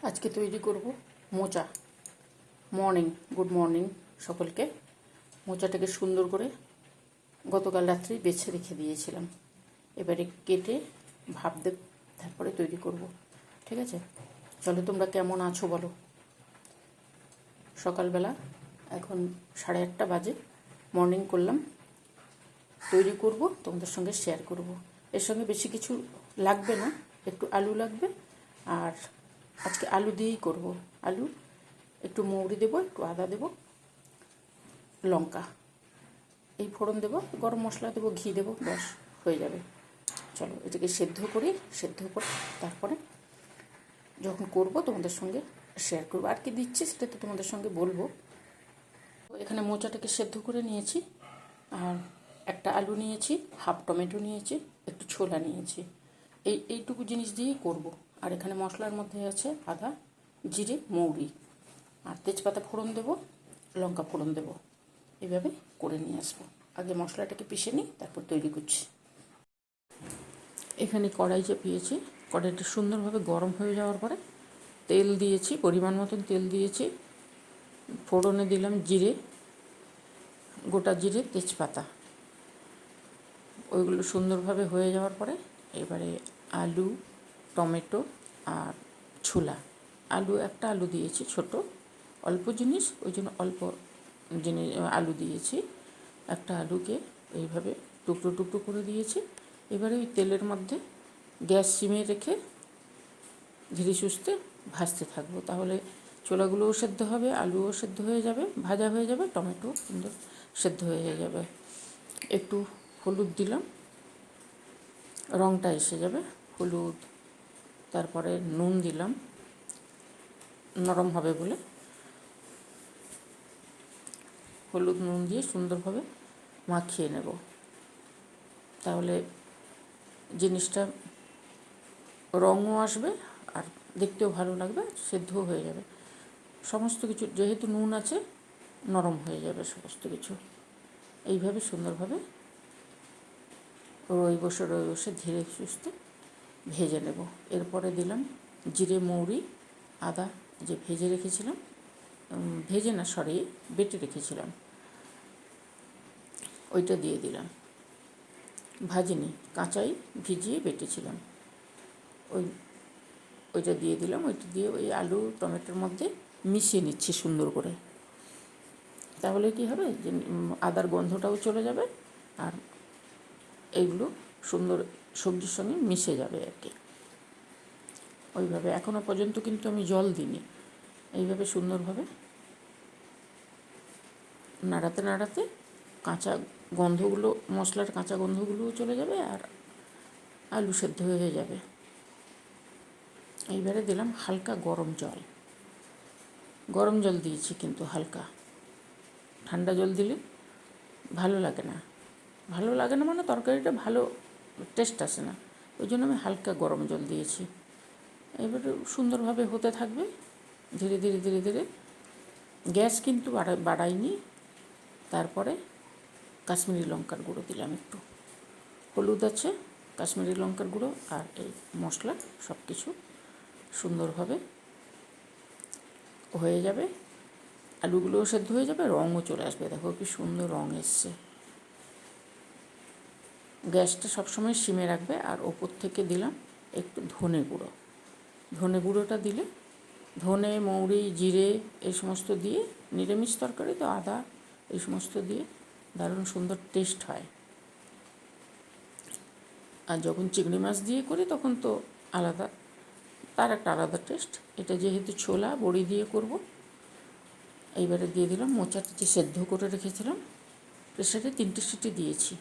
আজকে তৈরি করব মোচা। মর্নিং, গুড মর্নিং সকলকে। মোচাটাকে সুন্দর করে গতকাল রাত্রে বেছে রেখে দিয়েছিলাম। এবারে কেটে ভাপ দেব, তারপরে তৈরি করব। ঠিক আছে, চলো তোমরা কেমন আছো বলো। সকালবেলা এখন 8:30 বাজে, মর্নিং করলাম, তৈরি করব, তোমাদের সঙ্গে শেয়ার করব। এর সঙ্গে বেশি কিছু লাগবে না, একটু আলু লাগবে, আর আজকে আলু দিয়েই করব। আলু, একটু মৌরি দেবো, একটু আদা দেবো, লঙ্কা, এই ফোড়ন দেবো, গরম মশলা দেবো, ঘি দেবো, ব্যাস হয়ে যাবে। চলো এটাকে সেদ্ধ করি, সেদ্ধ করে তারপরে যখন করব তোমাদের সঙ্গে শেয়ার করবো। আর কি দিচ্ছি সেটা তো তোমাদের সঙ্গে বলবো। এখানে মোচাটাকে সেদ্ধ করে নিয়েছি, আর একটা আলু নিয়েছি, হাফ টমেটো নিয়েছি, একটু ছোলা নিয়েছি। এইটুকু জিনিস দিয়েই করব। আর এখানে মশলার মধ্যে আছে আদা, জিরে, মৌরি, আর তেজপাতা ফোড়ন দেবো, লঙ্কা ফোড়ন দেবো। এইভাবে করে নিয়ে আসবো। আগে মশলাটাকে পিষে নিই, তারপর তৈরি করছি। এখানে কড়াই চাপিয়েছি, কড়াইটা সুন্দরভাবে গরম হয়ে যাওয়ার পরে তেল দিয়েছি, পরিমাণ মতন তেল দিয়েছি। ফোড়নে দিলাম জিরে, গোটা জিরে, তেজপাতা। ওইগুলো সুন্দরভাবে হয়ে যাওয়ার পরে এবারে আলু, টমেটো আর ছোলা। একটা আলু দিয়েছি, ছোট, অল্প জিনিস, ওই জন্য অল্প জিনিস আলু দিয়েছি। একটা আলুকে এইভাবে টুকরো টুকরো করে দিয়েছি। এবারে ওই তেলের মধ্যে গ্যাস সিমে রেখে ধীরে সুস্থে ভাজতে থাকবো। তাহলে ছোলাগুলোও সেদ্ধ হবে, আলুও সেদ্ধ হয়ে যাবে, ভাজা হয়ে যাবে, টমেটো সুন্দর সেদ্ধ হয়ে যাবে। একটু হলুদ দিলাম, রঙটা এসে যাবে, হলুদ, তারপরে নুন দিলাম নরম হবে বলে। হলুদ নুন দিয়ে সুন্দরভাবে মাখিয়ে নেব, তাহলে জিনিসটা রঙও আসবে আর দেখতেও ভালো লাগবে, সেদ্ধও হয়ে যাবে। সমস্ত কিছু যেহেতু নুন আছে, নরম হয়ে যাবে সমস্ত কিছু। এইভাবে সুন্দরভাবে রই বসে ধীরে সুস্থে ভেজে নেব। এরপরে দিলাম জিরে, মৌরি, আদা, যে ভেজে রেখেছিলাম, বেটে রেখেছিলাম, ওইটা দিয়ে দিলাম। ভাজিনি, কাঁচাই ভিজিয়ে বেটেছিলাম, ওইটা দিয়ে দিলাম। ওইটা দিয়ে ওই আলু টমেটোর মধ্যে মিশিয়ে নিচ্ছি সুন্দর করে। তাহলে কি হবে, যে আদার গন্ধটাও চলে যাবে, আর এইগুলো সুন্দর সবজির সঙ্গে মিশে যাবে আর কি। ওইভাবে এখনও পর্যন্ত কিন্তু আমি জল দিইনি। এইভাবে সুন্দরভাবে নাড়াতে নাড়াতে কাঁচা গন্ধগুলো, মশলার কাঁচা গন্ধগুলোও চলে যাবে, আর আলু সেদ্ধ হয়ে যাবে। এইবারে দিলাম হালকা গরম জল দিয়েছি, কিন্তু হালকা। ঠান্ডা জল দিলে ভালো লাগে না মানে তরকারিটা ভালো টেস্ট আসে না, ওই জন্য আমি হালকা গরম জল দিয়েছি। এবারে সুন্দরভাবে হতে থাকবে ধীরে ধীরে ধীরে ধীরে। গ্যাস কিন্তু বাড়াইনি। তারপরে কাশ্মীরি লঙ্কার গুঁড়ো দিলাম, একটু হলুদ আছে, কাশ্মীরি লঙ্কার গুঁড়ো আর এই মশলা, সব কিছু সুন্দরভাবে হয়ে যাবে। আলুগুলোও সেদ্ধ হয়ে যাবে, রঙও চলে আসবে। দেখো কি সুন্দর রঙ এসছে। গ্যাসটা সবসময় সিমে রাখবে। আর ওপর থেকে দিলাম একটু ধনে গুঁড়োটা দিলে, ধনে, মৌরি, জিরে এই সমস্ত দিয়ে, নিরামিষ তরকারি তো আদা এই সমস্ত দিয়ে দারুণ সুন্দর টেস্ট হয়। আর যখন চিংড়ি মাছ দিয়ে করি তখন তো আলাদা, তার একটা আলাদা টেস্ট। এটা যেহেতু ছোলা বড়ি দিয়ে করব। এইবারে দিয়ে দিলাম মোচাটা, যে সেদ্ধ করে রেখেছিলাম, প্রেসারে 3টে সিটি দিয়েছি,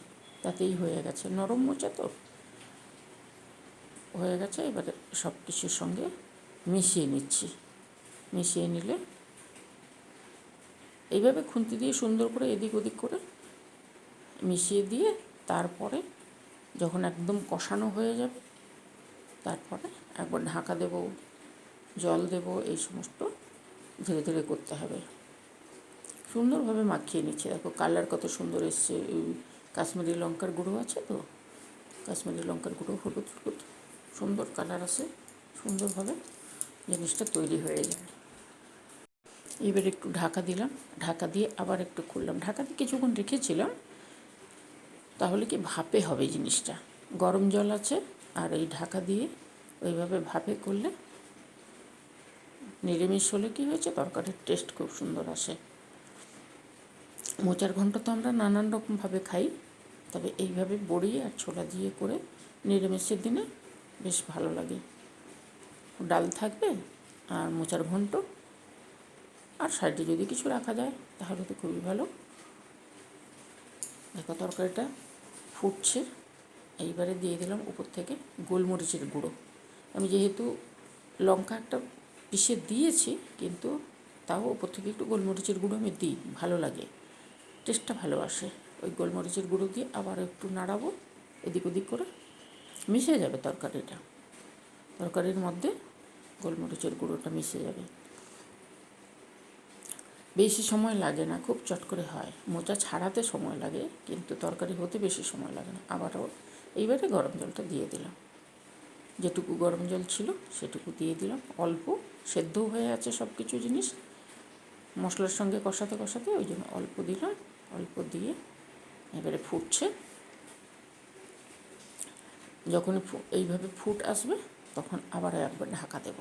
তাতেই হয়ে গেছে। নরম মোচা তো হয়ে গেছে। এবারে সব কিছুর সঙ্গে মিশিয়ে নিচ্ছি। মিশিয়ে নিলে এইভাবে খুন্তি দিয়ে সুন্দর করে এদিক ওদিক করে মিশিয়ে দিয়ে, তারপরে যখন একদম কষানো হয়ে যাবে, তারপরে একবার ঢাকা দেব, জল দেব, এই সমস্ত ধীরে ধীরে করতে হবে। সুন্দরভাবে মাখিয়ে নিচ্ছে। দেখো কালার কত সুন্দর এসছে। কাশ্মীরি লঙ্কার গুঁড়ো আছে তো, কাশ্মীরি লঙ্কার গুঁড়ো, হলুদ সুন্দর কালার আসে। সুন্দরভাবে জিনিসটা তৈরি হয়ে যায়। এবার একটু ঢাকা দিলাম, ঢাকা দিয়ে আবার একটু খুললাম, ঢাকা দিয়ে কিছুক্ষণ রেখেছিলাম, তাহলে কি ভাপে হবে জিনিসটা। গরম জল আছে আর এই ঢাকা দিয়ে ওইভাবে ভাপে করলে নিরামিষ হলে কী হয়েছে, তরকারির টেস্ট খুব সুন্দর আসে। মোচার ঘন্ট তো আমরা নানান রকমভাবে খাই, তবে এইভাবে বড়ি আর ছোলা দিয়ে করে নিরামিষের দিনে বেশ ভালো লাগে। ডাল থাকবে আর মোচার ঘন্ট, আর সাইডে যদি কিছু রাখা যায় তাহলে তো খুবই ভালো। দেখো তরকারিটা ফুটছে, এইবারে দিয়ে দিলাম উপর থেকে গোলমরিচের গুঁড়ো। আমি যেহেতু লঙ্কা একটা পিষে দিয়েছি, কিন্তু তাও উপর থেকে একটু গোলমরিচের গুঁড়ো আমি দিই, ভালো লাগে, টেস্টটা ভালো আসে। ওই গোলমরিচের গুঁড়ো দিয়ে আবার একটু নাড়াবো, এদিক ওদিক করে মিশে যাবে তরকারিটা, তরকারির মধ্যে গোলমরিচের গুঁড়োটা মিশে যাবে। বেশি সময় লাগে না, খুব চট করে হয়। মোচা ছাড়াতে সময় লাগে, কিন্তু তরকারি হতে বেশি সময় লাগে না। আবারও এইবারে গরম জলটা দিয়ে দিলাম, যেটুকু গরম জল ছিল সেটুকু দিয়ে দিলাম। অল্প সেদ্ধও হয়ে আছে সব কিছু জিনিস মশলার সঙ্গে কষাতে কষাতে, ওই জন্য অল্প দিলাম। অল্প দিয়ে এবারে ফুটছে, যখন এইভাবে ফুট আসবে তখন আবার একবার ঢাকা দেব।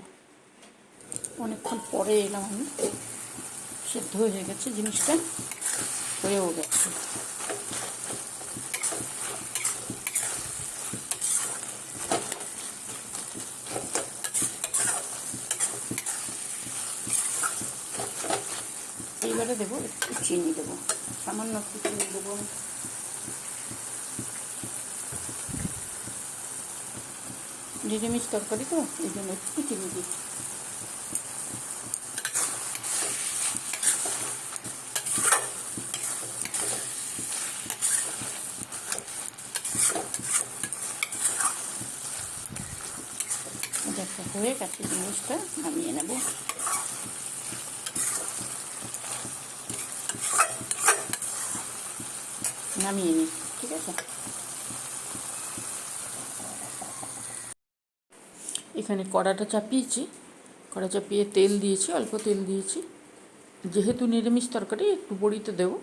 অনেকক্ষণ পরে এলাম আমি, সেদ্ধ হয়ে গেছে জিনিসটা, হয়েও গেছে। এইবারে দেবো একটু চিনি, দেবো সামান্য একটু চিনি দেবো। নিরামিষ তরকারি তো এই জন্য একটু চিনি দিই। দেখো হয়ে গেছে জিনিসটা, নামিয়ে নেব। নামিয়ে নিই, ঠিক আছে। এখানে কড়াটা চাপিয়েছি, কড়া চাপিয়ে তেল দিয়েছি, অল্প তেল দিয়েছি। যেহেতু নিরামিষ তরকারি একটু বড়িতে দেবো,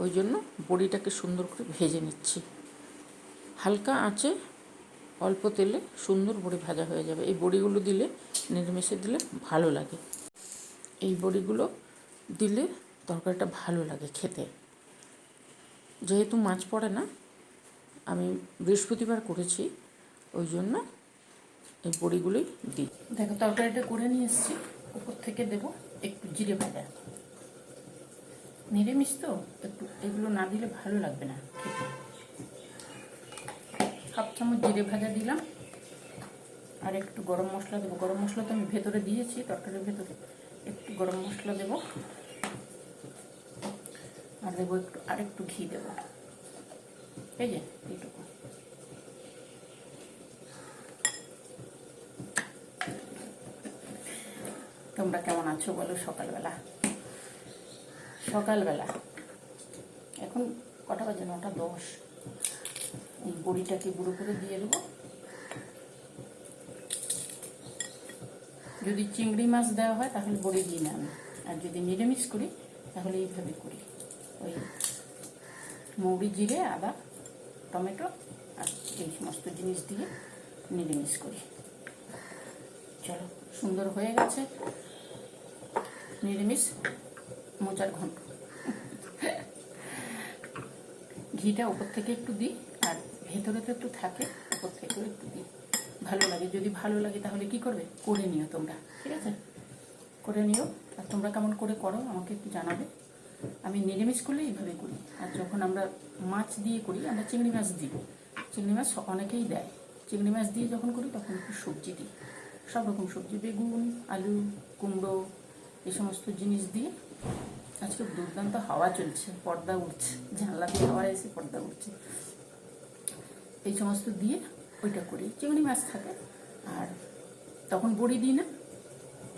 ওই জন্য বড়িটাকে সুন্দর করে ভেজে নিচ্ছি। হালকা আঁচে অল্প তেলে সুন্দর বড়ি ভাজা হয়ে যাবে। এই বড়িগুলো দিলে, নিরামিষে দিলে ভালো লাগে। এই বড়িগুলো দিলে তরকারিটা ভালো লাগে খেতে। যেহেতু মাছ পড়ে না, আমি বৃহস্পতিবার করেছি, ওই জন্য এই বড়িগুলোই দিই। দেখো তরকারিটা করে নিয়ে এসেছি, উপর থেকে দেবো একটু জিরে ভাজা। নিরামিষ তো একটু এগুলো না দিলে ভালো লাগবে না খেতে। হাফ চামচ জিরে ভাজা দিলাম, আর একটু গরম মশলা দেবো। গরম মশলা তো আমি ভেতরে দিয়েছি, তরকারির ভেতরে একটু গরম মশলা দেবো, আর দেবো একটু আরেকটু ঘি দেবো। এই যে এইটুকু। তোমরা কেমন আছো বলো? সকালবেলা এখন কটা বাজে? 9:10। এই বড়িটাকে গুঁড়ো করে দিয়ে দেবো। যদি চিংড়ি মাছ দেওয়া হয় তাহলে বড়ি দিই না আমি, আর যদি নিরামিষ করি তাহলে এইভাবে করি। ওই মৌরি, জিরে, আদা, টমেটো আর এই সমস্ত জিনিস দিয়ে নিরামিষ করি। চলো, সুন্দর হয়ে গেছে নিরামিষ মোচার ঘন্ট। ঘিটা উপর থেকে একটু দিই, আর ভেতরে তো একটু থাকে, উপর থেকেও একটু দিই, ভালো লাগে। যদি ভালো লাগে তাহলে কি করবে, করে নিও তোমরা, ঠিক আছে? করে নিও। আর তোমরা কেমন করে করো আমাকে একটু জানাবে। আমি নিরামিষ করলে এইভাবে করি, আর যখন আমরা মাছ দিয়ে করি, আমরা চিংড়ি মাছ দিই। চিংড়ি মাছ অনেকেই দেয়। চিংড়ি মাছ দিয়ে যখন করি তখন একটু সবজি দিই, সব রকম সবজি, বেগুন, আলু, কুমড়ো, এই সমস্ত জিনিস দিয়ে। আজকে দুর্দান্ত হাওয়া চলছে, পর্দা উঠছে, জানলা দিয়ে হাওয়া এসে পর্দা উঠছে। এই সমস্ত দিয়ে ওইটা করি। চিংড়ি মাছ থাকে, আর তখন বড়ি দিই না।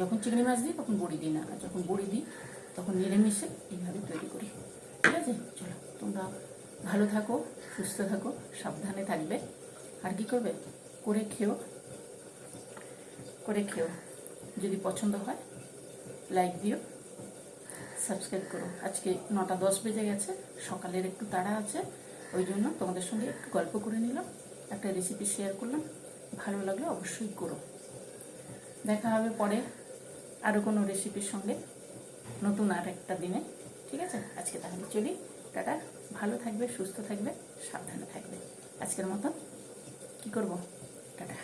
যখন চিংড়ি মাছ দিই তখন বড়ি দিই না, আর যখন বড়ি দিই তখন নিরামিষে এইভাবে তৈরি করি, ঠিক আছে? চলো, তোমরা ভালো থাকো, সুস্থ থাকো, সাবধানে থাকবে। আর কি করবে, করে খেও। যদি পছন্দ হয় লাইক দিও, সাবস্ক্রাইব করো। আজকে 9:10 বেজে গেছে, সকালের একটু তাড়া আছে, ওই জন্য তোমাদের সঙ্গে একটু গল্প করে নিলাম, একটা রেসিপি শেয়ার করলাম। ভালো লাগলে অবশ্যই করো। দেখা হবে পরে আরও কোনো রেসিপির সঙ্গে নতুন আর একটা দিনে। ঠিক আছে, আজকে তাহলে চলি, টাটা। ভালো থাকবে, সুস্থ থাকবে, সাবধানে থাকবে। আজকের মতন কী করবো, টাটা।